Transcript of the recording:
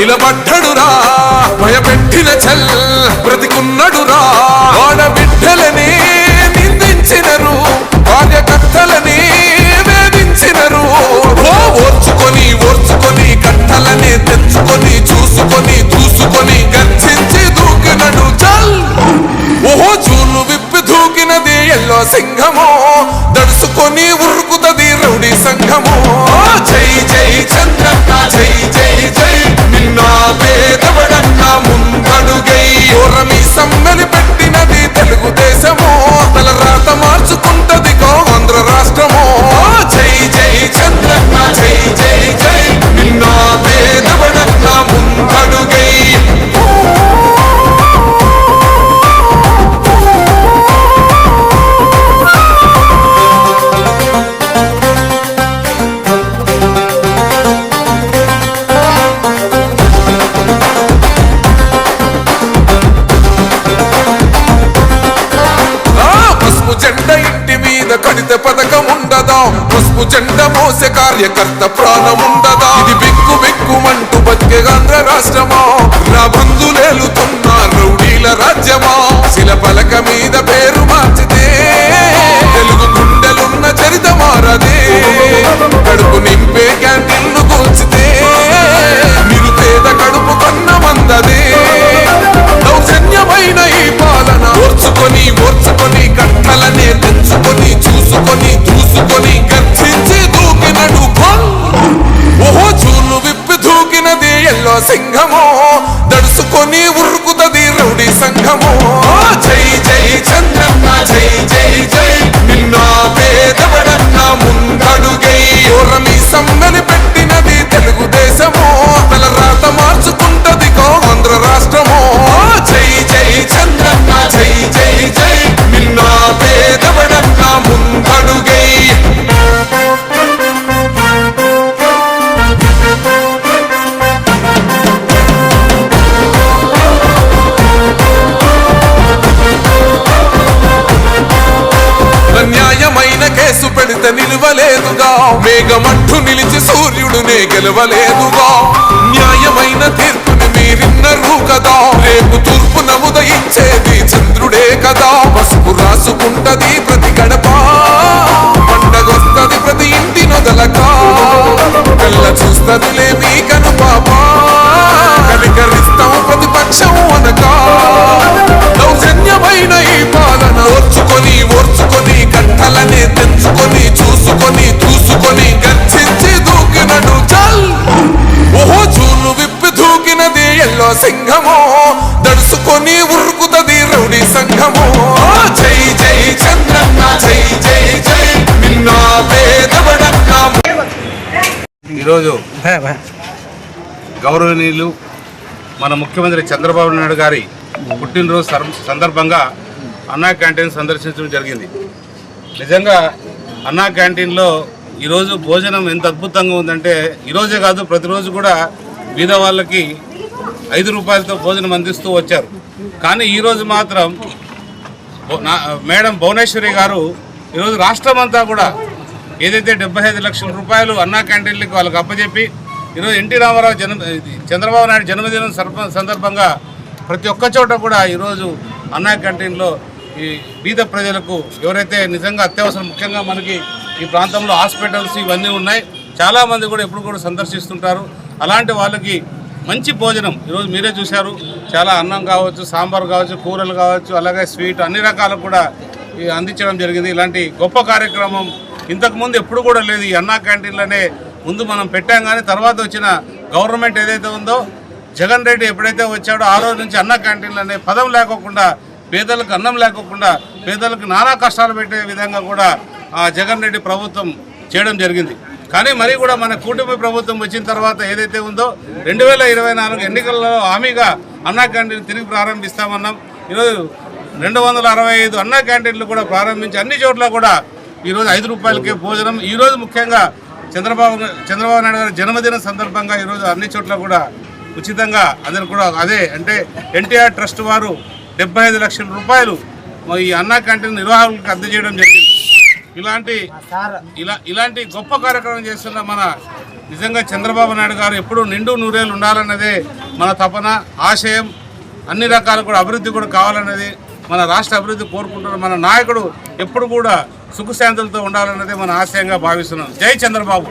నిలబడ్డడురా భయపెట్టిన చల్ బ్రతికున్నడురా ఆడబిడ్డలని నిందించినరు కార్యకర్తలని వేధించినరు ఓర్చుకొని కట్టలని తెచ్చుకొని చూసుకొని దూసుకొని గర్జించి దూకినడు చల్ ఓహో చూలు విప్పి దూకినది ఎల్లో సింహమో దడుసుకొని ఉరుకుతది రౌడీ సంఘమో జై జై చంద్రన్న జై జై జై నిన్న పేదవడన్న ముందడుగై ఓరమి సమ్మెలి పెట్టినది తెలుగుదేశమో తల రాత మార్చుకుంటది ఆంధ్ర రాష్ట్రమో జై జై చంద్రన్న జై జై జై నిన్న పేదవడన్న ముందడుగై కడిత పథకం ఉండదా పసుపు జెండ మోసే కార్యకర్త ప్రాణముండదా ఇది బిక్కు బిక్కుమంటూ బతికే ఆంధ్ర రాష్ట్రమా నా బంధులేలుతున్న రౌడీల రాజ్యమా శిల పలక మీద పేరు మార్చితే తెలుగు గుండెలున్న చరిత మారదే కడుపు నింపే క్యాంటీన్లు కూల్చితే నిరుపేద కడుపు కన్న మందదే దౌర్జన్యమైన ఈ పాలన ఓర్చుకొని కట్టలనే తెచ్చుకొని చూసుకొని దూసుకొని గర్జించి దూకినడు ఓహో చూలు విప్పి దూకినది ఎల్లో సింహమో దడుసుకొని ఉరుకుతది రౌడీ సంఘమో జై జై చంద్రన్న జై జై జై నిన్న పేదవడన్న ముందడుగై ఓరమి సమ్మెలి పెట్టినది తెలుగుదేశమో తల రాత మార్చుకుంటది ఆంధ్ర రాష్ట్రమో జై జై చంద్రన్న జై జై జై నిన్న పేదవడన్న ముందడుగై న్యాయమైన కేసు పెడితే నిలవలేదుగా మేఘమట్టు నిలిచి సూర్యుడునే గెలవలేదుగా న్యాయమైన తీర్పుని మీరిన్నరు కదా రేపు తూర్పు నముదయించేది చంద్రుడే కదా పసుపు రాసుకుంటది ప్రతి గడప పండగొస్తది ప్రతి ఇంటి నొదలక కళ్ళ చూస్తదిలే మీ కను పాప కనికరిస్తాం ప్రతిపక్షం అనక దౌర్జన్యమైన ఈ పాలన ఓర్చుకొని కట్టలనే తెంచుకొని చూసుకొని దూసుకొని గర్జించి దూకినడు చల్ ఓహో చూలు విప్పి దూకినది ఎల్లో సింహమో దడుసుకొని ఉరుకుతది రౌడీ సంఘమో జై జై చంద్రన్న జై జై జై నిన్న పేదవడన్న. ఈరోజు గౌరవనీయులు మన ముఖ్యమంత్రి చంద్రబాబు నాయుడు గారి పుట్టినరోజు సందర్భంగా అన్నా క్యాంటీన్ సందర్శించడం జరిగింది. నిజంగా అన్నా క్యాంటీన్లో ఈరోజు భోజనం ఎంత అద్భుతంగా ఉందంటే ఈరోజే కాదు ప్రతిరోజు కూడా బీద వాళ్ళకి 5 రూపాయలతో భోజనం అందిస్తూ వచ్చారు. కానీ ఈరోజు మాత్రం మేడం భువనేశ్వరి గారు ఈరోజు రాష్ట్రం అంతా కూడా ఏదైతే 75 లక్షల రూపాయలు అన్నా క్యాంటీన్లకి వాళ్ళకి అప్పచెప్పి ఈరోజు ఎన్టీ రామారావు చంద్రబాబు నాయుడు జన్మదినం సందర్భంగా ప్రతి ఒక్క చోట కూడా ఈరోజు అన్నా క్యాంటీన్లో ఈ బీద ప్రజలకు ఎవరైతే నిజంగా అత్యవసరం ముఖ్యంగా మనకి ఈ ప్రాంతంలో హాస్పిటల్స్ ఇవన్నీ ఉన్నాయి, చాలామంది కూడా ఎప్పుడు కూడా సందర్శిస్తుంటారు. అలాంటి వాళ్ళకి మంచి భోజనం ఈరోజు మీరే చూశారు. చాలా అన్నం కావచ్చు, సాంబార్ కావచ్చు, కూరలు కావచ్చు, అలాగే స్వీట్ అన్ని రకాలు కూడా అందించడం జరిగింది. ఇలాంటి గొప్ప కార్యక్రమం ఇంతకుముందు ఎప్పుడు కూడా లేదు. ఈ అన్నా క్యాంటీన్లనే ముందు మనం పెట్టాం, కానీ తర్వాత వచ్చిన గవర్నమెంట్ ఏదైతే ఉందో జగన్ రెడ్డి ఎప్పుడైతే వచ్చాడో ఆ రోజు నుంచి అన్నా క్యాంటీన్లు అనే పదం లేకోకుండా, పేదలకు అన్నం లేకోకుండా, పేదలకు నానా కష్టాలు పెట్టే విధంగా కూడా జగన్ రెడ్డి ప్రభుత్వం చేయడం జరిగింది. కానీ మరి కూడా మన కూటమి ప్రభుత్వం వచ్చిన తర్వాత ఏదైతే ఉందో 2024 ఎన్నికల్లో హామీగా అన్నా క్యాంటీన్ తిరిగి ప్రారంభిస్తామన్నాం. ఈరోజు 265 అన్నా క్యాంటీన్లు కూడా ప్రారంభించి అన్ని చోట్ల కూడా ఈరోజు 5 రూపాయలకే భోజనం. ఈరోజు ముఖ్యంగా చంద్రబాబు నాయుడు గారి జన్మదిన సందర్భంగా ఈరోజు అన్ని చోట్ల కూడా ఉచితంగా అందరూ కూడా అదే అంటే ఎన్టీఆర్ ట్రస్ట్ వారు 75 లక్షల రూపాయలు ఈ అన్నా క్యాంటీన్ నిర్వాహకులకు అందజేయడం జరిగింది. ఇలాంటి గొప్ప కార్యక్రమం చేస్తున్న మన నిజంగా చంద్రబాబు నాయుడు గారు ఎప్పుడు నిండు నూరేళ్ళు ఉండాలన్నదే మన తపన, ఆశయం. అన్ని రకాల కూడా అభివృద్ధి కూడా కావాలన్నది మన రాష్ట్ర అభివృద్ధి కోరుకుంటున్న మన నాయకుడు ఎప్పుడు కూడా సుఖశాంతులతో ఉండాలన్నదే మన ఆశయంగా భావిస్తున్నాం. జై చంద్రబాబు.